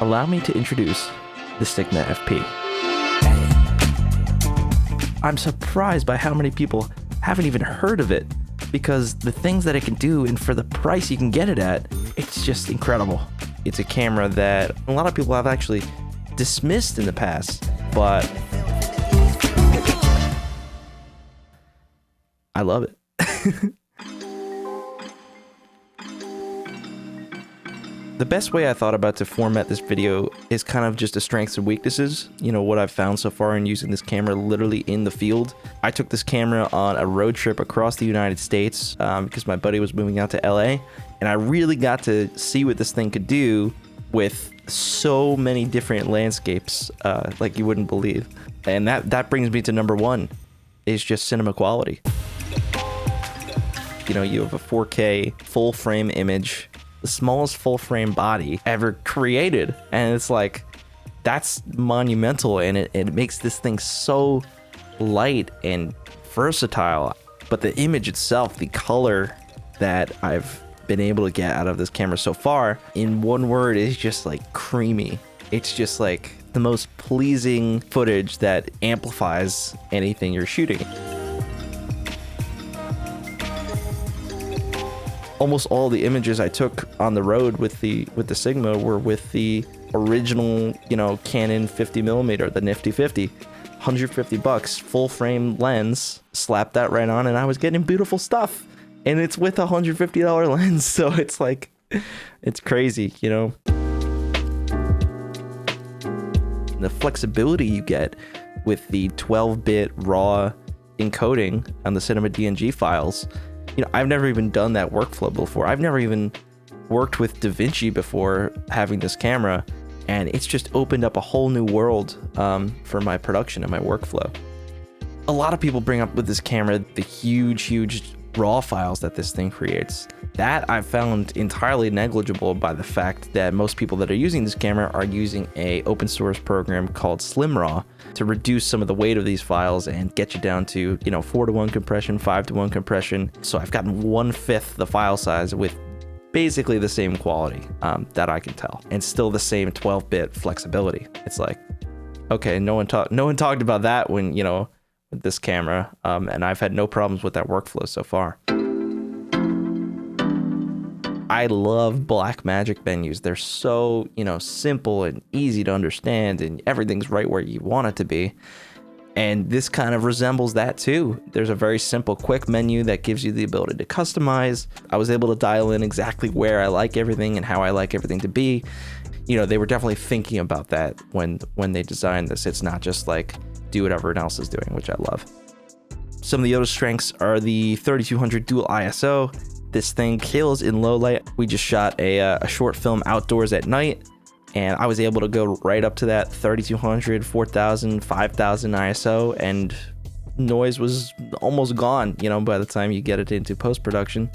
allow me to introduce the Sigma FP. I'm surprised by how many people haven't even heard of it, because the things that it can do and for the price you can get it at, it's just incredible. It's a camera that a lot of people have actually dismissed in the past, but I love it. The best way I thought about to format this video is kind of just the strengths and weaknesses. You know, what I've found so far in using this camera literally in the field. I took this camera on a road trip across the United States because my buddy was moving out to LA, and I really got to see what this thing could do with so many different landscapes like you wouldn't believe. And that brings me to number one, is just cinema quality. You know, you have a 4K full frame image, the smallest full frame body ever created, and it's like, that's monumental, and it makes this thing so light and versatile. But the image itself, the color that I've been able to get out of this camera so far, in one word, is just like creamy. It's just like the most pleasing footage that amplifies anything you're shooting. Almost all the images I took on the road with the Sigma were with the original, you know, Canon 50mm, the nifty 50, $150, full frame lens, slapped that right on, and I was getting beautiful stuff. And it's with a $150 lens, so it's like, it's crazy, you know. The flexibility you get with the 12-bit RAW encoding on the Cinema DNG files. You know, I've never even done that workflow before. I've never even worked with DaVinci before having this camera, and it's just opened up a whole new world for my production and my workflow. A lot of people bring up with this camera the huge RAW files that this thing creates. That I've found entirely negligible by the fact that most people that are using this camera are using a open source program called SlimRAW to reduce some of the weight of these files and get you down to, you know, 4:1 compression, 5:1 compression. So I've gotten 1/5 the file size with basically the same quality that I can tell, and still the same 12-bit flexibility. It's like, okay, no one talked about that when, you know, with this camera, and I've had no problems with that workflow so far. I love Blackmagic menus. They're so, you know, simple and easy to understand, and everything's right where you want it to be. And this kind of resembles that too. There's a very simple, quick menu that gives you the ability to customize. I was able to dial in exactly where I like everything and how I like everything to be. You know, they were definitely thinking about that when they designed this. It's not just like, do what everyone else is doing, which I love. Some of the other strengths are the 3200 dual ISO. This thing kills in low light. We just shot a short film outdoors at night, and I was able to go right up to that 3200, 4000, 5000 ISO, and noise was almost gone, you know, by the time you get it into post-production.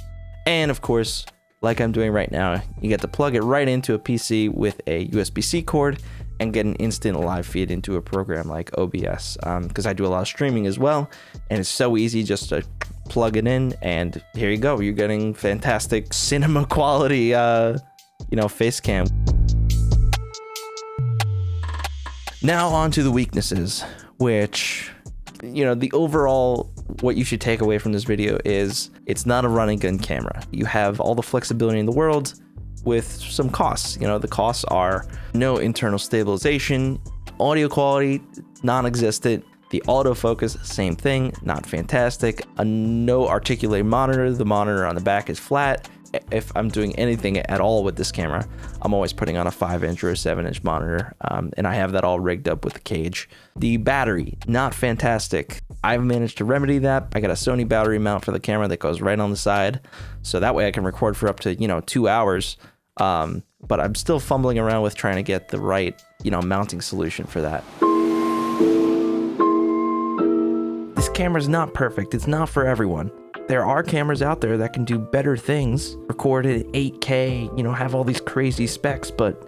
And of course, like I'm doing right now, you get to plug it right into a PC with a USB-C cord and get an instant live feed into a program like OBS, because I do a lot of streaming as well, and it's so easy just to plug it in, and here you go. You're getting fantastic cinema quality, you know, face cam. Now on to the weaknesses, which, you know, the overall, what you should take away from this video is it's not a run and gun camera. You have all the flexibility in the world with some costs. You know, the costs are no internal stabilization, audio quality, non-existent. The autofocus, same thing, not fantastic. A no articulated monitor. The monitor on the back is flat. If I'm doing anything at all with this camera, I'm always putting on a 5-inch or a 7-inch monitor, and I have that all rigged up with a cage. The battery, not fantastic. I've managed to remedy that. I got a Sony battery mount for the camera that goes right on the side, so that way I can record for up to, you know, 2 hours. But I'm still fumbling around with trying to get the right, you know, mounting solution for that. This camera's not perfect. It's not for everyone. There are cameras out there that can do better things, record at 8K, you know, have all these crazy specs, but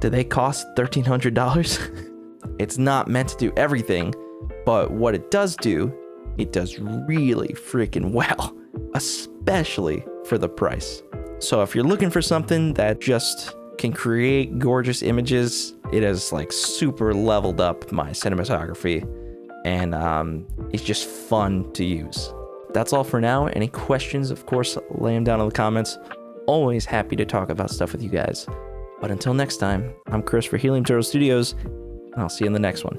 do they cost $1,300? It's not meant to do everything, but what it does do, it does really freaking well, especially for the price. So if you're looking for something that just can create gorgeous images. It has like super leveled up my cinematography, and it's just fun to use. That's all for now. Any questions, of course, lay them down in the comments. Always happy to talk about stuff with you guys. But until next time, I'm Chris for Helium Turtle Studios, and I'll see you in the next one.